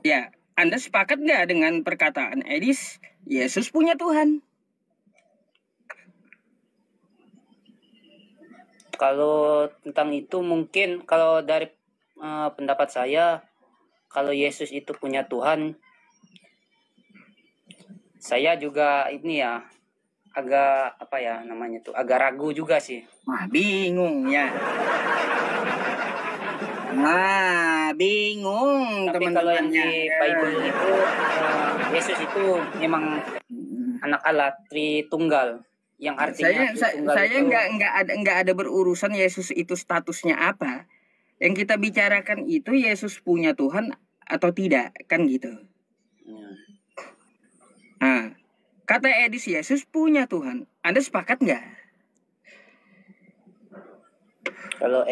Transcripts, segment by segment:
Ya, Anda sepakat nggak dengan perkataan Edis, Yesus punya Tuhan? Kalau tentang itu mungkin kalau dari pendapat saya, kalau Yesus itu punya Tuhan, saya juga ini ya agak apa ya namanya tuh, agak ragu juga sih. Wah, bingung ya. Nah, bingung Tapi kalau yang teman-temannya. di Bible itu Yesus itu memang anak Allah Tritunggal, yang artinya Tritunggal Saya itu nggak ada berurusan Yesus itu statusnya apa. Yang kita bicarakan itu Yesus punya Tuhan atau tidak, kan gitu. Nah, kata Edis Yesus punya Tuhan. Anda sepakat nggak? kalau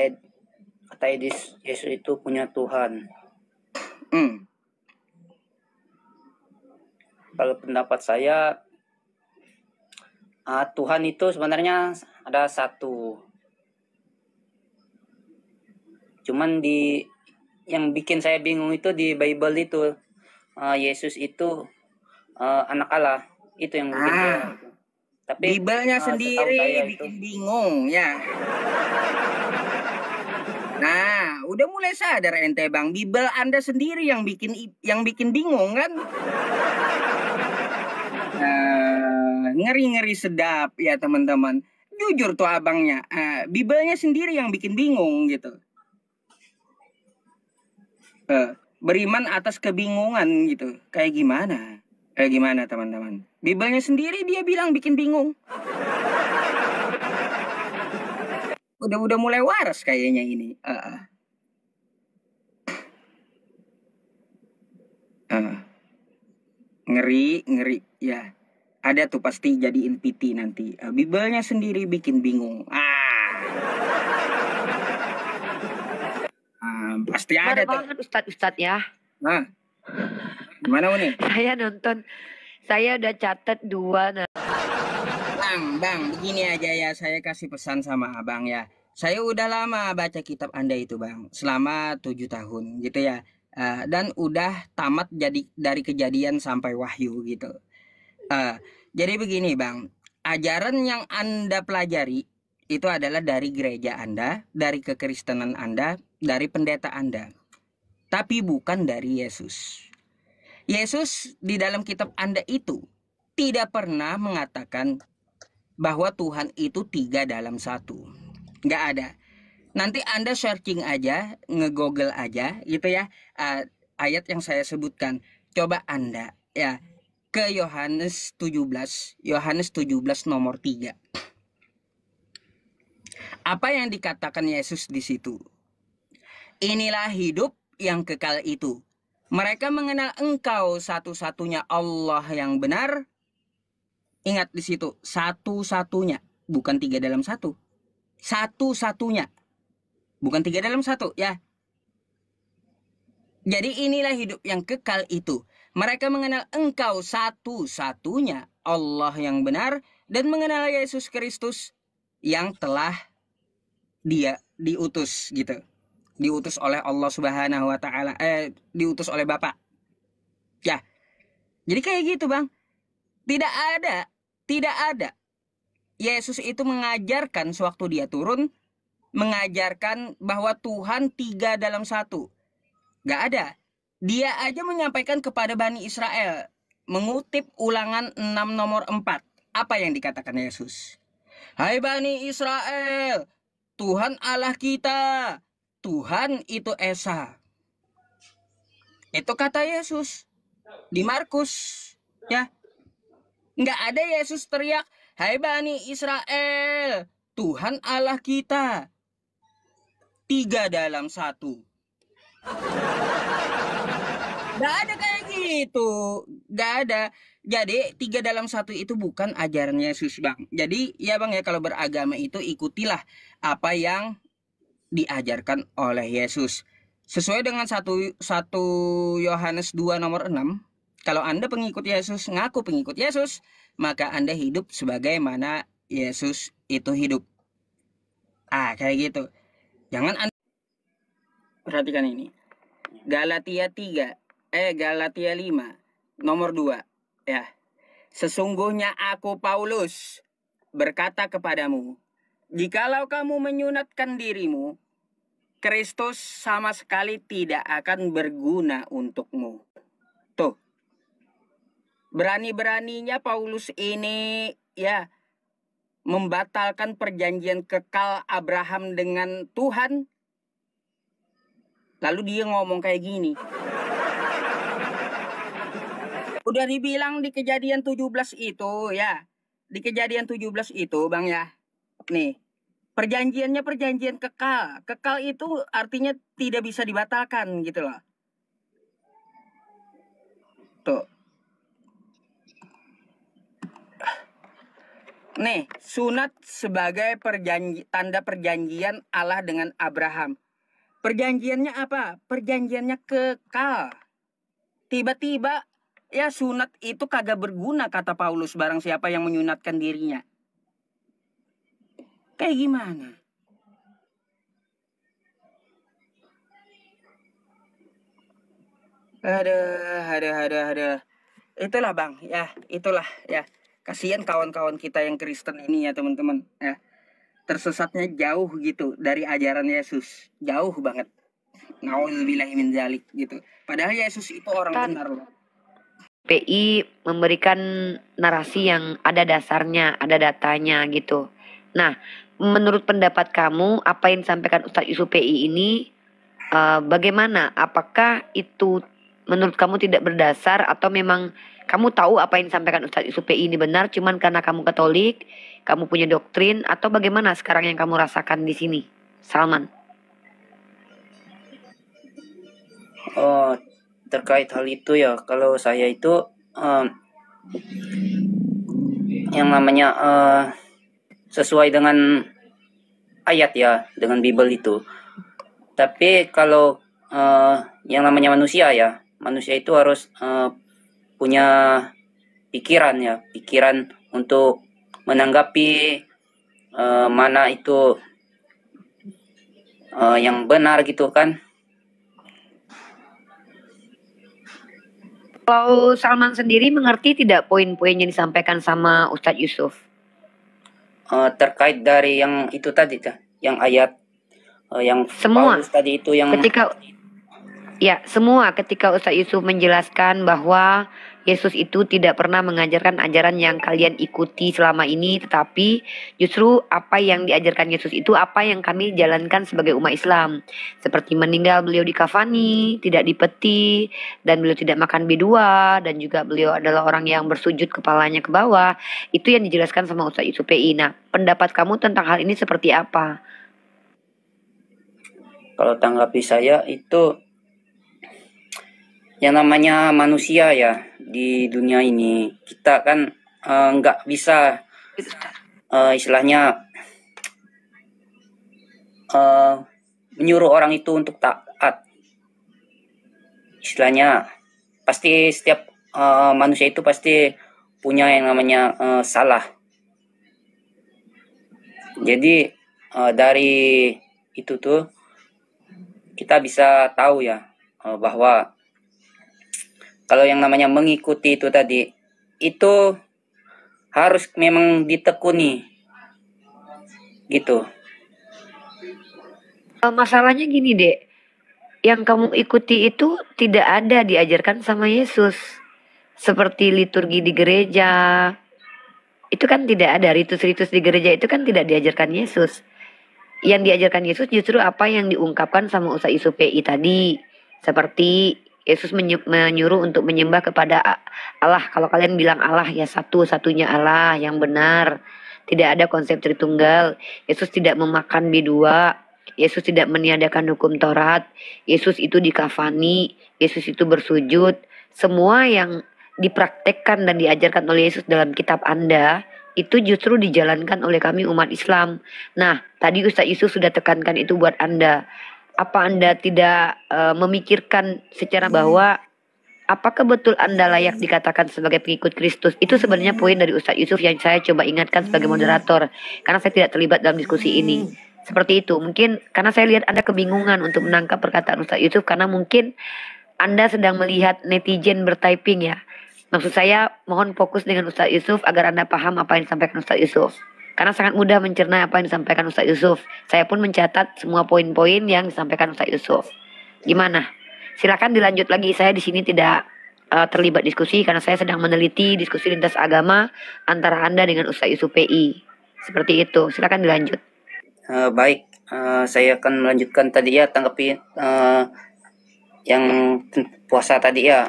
kata Edis Yesus itu punya Tuhan. Kalau pendapat saya, Tuhan itu sebenarnya ada satu. Cuman yang bikin saya bingung itu di Bible itu Yesus itu anak Allah, itu yang bikin saya. Tapi Bibelnya sendiri bikin bingung ya. Nah, udah mulai sadar ente Bang, Bibel Anda sendiri yang bikin bingung kan? Ngeri-ngeri sedap ya teman-teman. Jujur tuh abangnya, Bibelnya sendiri yang bikin bingung gitu. Beriman atas kebingungan gitu. Kayak gimana teman-teman? Bibelnya sendiri dia bilang bikin bingung. Udah mulai waras kayaknya ini. Ngeri ya. Ada tuh pasti jadiin PT nanti. Bibelnya sendiri bikin bingung. Pasti ada tuh. Banget Ustadz ya. Nah, gimana nih? Saya nonton, saya udah catat 2. Bang, begini aja ya, saya kasih pesan sama abang ya. Saya udah lama baca kitab Anda itu bang, selama 7 tahun gitu ya. Dan udah tamat dari Kejadian sampai Wahyu gitu. Jadi begini bang, ajaran yang Anda pelajari itu adalah dari gereja Anda, dari kekristenan Anda, dari pendeta Anda. Tapi bukan dari Yesus. Yesus di dalam kitab Anda itu tidak pernah mengatakan bahwa Tuhan itu 3 dalam 1. Nggak ada. Nanti Anda searching aja, nge-google aja gitu ya, ayat yang saya sebutkan. Coba Anda ya ke Yohanes 17 nomor 3. Apa yang dikatakan Yesus di situ? Inilah hidup yang kekal itu. Mereka mengenal Engkau satu-satunya Allah yang benar. Ingat di situ, satu-satunya, bukan 3 dalam 1. Satu-satunya, bukan 3 dalam 1 ya. Jadi inilah hidup yang kekal itu. Mereka mengenal Engkau satu-satunya Allah yang benar dan mengenal Yesus Kristus yang telah Dia diutus gitu. Diutus oleh Allah Subhanahu wa taala, diutus oleh Bapa. Ya. Jadi kayak gitu, Bang. Tidak ada. Yesus itu mengajarkan sewaktu dia turun, mengajarkan bahwa Tuhan 3 dalam 1. Gak ada. Dia aja menyampaikan kepada Bani Israel, mengutip Ulangan 6 nomor 4. Apa yang dikatakan Yesus? Hai Bani Israel, Tuhan Allah kita, Tuhan itu Esa. Itu kata Yesus di Markus ya. Nggak ada Yesus teriak, hai Bani Israel, Tuhan Allah kita 3 dalam 1. Nggak ada kayak gitu. Nggak ada. Jadi 3 dalam 1 itu bukan ajaran Yesus bang. Jadi ya bang ya, kalau beragama itu ikutilah apa yang diajarkan oleh Yesus. Sesuai dengan 1 Yohanes 2 nomor 6. Kalau Anda pengikut Yesus, ngaku pengikut Yesus, maka Anda hidup sebagaimana Yesus itu hidup. Kayak gitu. Jangan Anda perhatikan ini. Galatia 3 Galatia 5 nomor 2 ya. Sesungguhnya aku Paulus berkata kepadamu, jikalau kamu menyunatkan dirimu, Kristus sama sekali tidak akan berguna untukmu. Tuh, berani-beraninya Paulus ini ya membatalkan perjanjian kekal Abraham dengan Tuhan. Lalu dia ngomong kayak gini. Udah dibilang di Kejadian 17 itu ya. Di Kejadian 17 itu Bang ya. Nih, perjanjiannya perjanjian kekal. Kekal itu artinya tidak bisa dibatalkan gitu loh. Tuh. Nih, sunat sebagai tanda perjanjian Allah dengan Abraham. Perjanjiannya apa? Perjanjiannya kekal. Tiba-tiba ya sunat itu kagak berguna kata Paulus barang siapa yang menyunatkan dirinya. Kayak gimana? Aduh. Itulah Bang, ya itulah ya. Kasihan kawan-kawan kita yang Kristen ini ya teman-teman ya. Tersesatnya jauh gitu dari ajaran Yesus. Jauh banget. Nauzubillahi min dzalik gitu. Padahal Yesus itu orang benar loh. PI memberikan narasi yang ada dasarnya, ada datanya gitu. Nah, menurut pendapat kamu, apa yang disampaikan Ustadz Yusuf PI ini bagaimana? Apakah itu menurut kamu tidak berdasar atau memang kamu tahu apa yang disampaikan Ustadz Yusuf PI ini benar, cuman karena kamu Katolik, kamu punya doktrin, atau bagaimana sekarang yang kamu rasakan di sini, Salman? Oh, terkait hal itu ya, kalau saya itu yang namanya sesuai dengan ayat ya, dengan Bible itu. Tapi kalau yang namanya manusia ya, manusia itu harus punya pikiran ya, pikiran untuk menanggapi mana itu yang benar gitu kan. Kalau Salman sendiri mengerti tidak poin-poin yang disampaikan sama Ustadz Yusuf? Terkait dari yang itu tadi, yang ayat yang semua Paulus tadi itu yang ketika Ustadz Yusuf menjelaskan bahwa Yesus itu tidak pernah mengajarkan ajaran yang kalian ikuti selama ini, tetapi justru apa yang diajarkan Yesus itu apa yang kami jalankan sebagai umat Islam. Seperti meninggal beliau dikafani, tidak dipeti, dan beliau tidak makan B2, dan juga beliau adalah orang yang bersujud kepalanya ke bawah. Itu yang dijelaskan sama Ustadz Yusuf PI. Nah, pendapat kamu tentang hal ini seperti apa? Kalau tanggapi saya itu yang namanya manusia ya di dunia ini, kita kan nggak bisa istilahnya menyuruh orang itu untuk taat. Istilahnya pasti setiap manusia itu pasti punya yang namanya salah. Jadi dari itu tuh kita bisa tahu ya bahwa kalau yang namanya mengikuti itu tadi, itu harus memang ditekuni. Gitu. Masalahnya gini, Dek. Yang kamu ikuti itu tidak ada diajarkan sama Yesus. Seperti liturgi di gereja. Itu kan tidak ada. Ritus-ritus di gereja itu kan tidak diajarkan Yesus. Yang diajarkan Yesus justru apa yang diungkapkan sama Ustadz Yusuf PI tadi. Seperti Yesus menyuruh untuk menyembah kepada Allah. Kalau kalian bilang Allah ya satu-satunya Allah yang benar. Tidak ada konsep Tritunggal. Yesus tidak memakan B2. Yesus tidak meniadakan hukum Taurat. Yesus itu dikafani. Yesus itu bersujud. Semua yang dipraktekkan dan diajarkan oleh Yesus dalam kitab Anda itu justru dijalankan oleh kami umat Islam. Nah, tadi Ustadz Yusuf sudah tekankan itu buat Anda. Apa Anda tidak memikirkan secara bahwa apakah betul Anda layak dikatakan sebagai pengikut Kristus? Itu sebenarnya poin dari Ustadz Yusuf yang saya coba ingatkan sebagai moderator. Karena saya tidak terlibat dalam diskusi ini. Seperti itu. Mungkin karena saya lihat Anda kebingungan untuk menangkap perkataan Ustadz Yusuf. Karena mungkin Anda sedang melihat netizen bertyping ya. Maksud saya, mohon fokus dengan Ustadz Yusuf agar Anda paham apa yang disampaikan Ustadz Yusuf. Karena sangat mudah mencerna apa yang disampaikan Ustadz Yusuf. Saya pun mencatat semua poin-poin yang disampaikan Ustadz Yusuf. Gimana? Silakan dilanjut lagi. Saya di sini tidak terlibat diskusi karena saya sedang meneliti diskusi lintas agama antara Anda dengan Ustadz Yusuf PI. Seperti itu. Silakan dilanjut. Baik, saya akan melanjutkan tadi ya, tanggapi yang puasa tadi ya.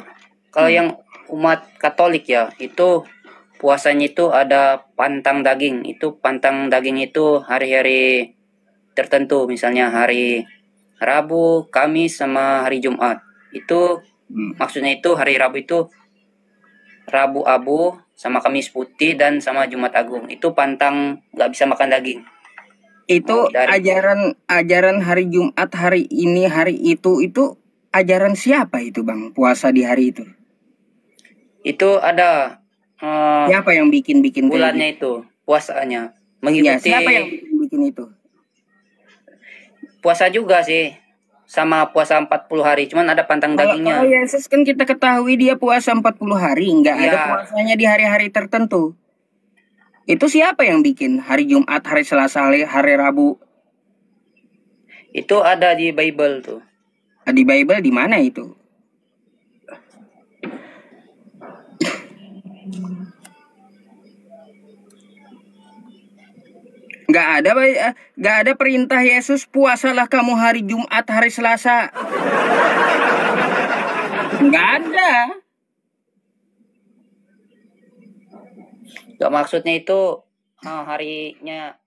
Kalau yang umat Katolik ya, itu puasanya itu ada pantang daging. Itu pantang daging itu hari-hari tertentu, misalnya hari Rabu, Kamis, sama hari Jumat. Itu maksudnya itu hari Rabu itu Rabu Abu, sama Kamis Putih, dan sama Jumat Agung. Itu pantang nggak bisa makan daging. Itu ajaran hari Jumat, hari ini, hari itu ajaran siapa itu Bang? Puasa di hari itu? Itu ada siapa yang bikin bulannya itu puasanya ya, mengikuti. siapa yang bikin itu? Puasa juga sih, sama puasa 40 hari, cuman ada pantang dagingnya. Kalau Yesus kan kita ketahui dia puasa 40 hari, nggak ada puasanya di hari-hari tertentu. Itu siapa yang bikin hari Jumat, hari Selasa, hari Rabu? Itu ada di Bible tuh. Di Bible di mana itu? Nggak ada perintah Yesus puasalah kamu hari Jumat, hari Selasa. Nggak ada. Gak, maksudnya itu harinya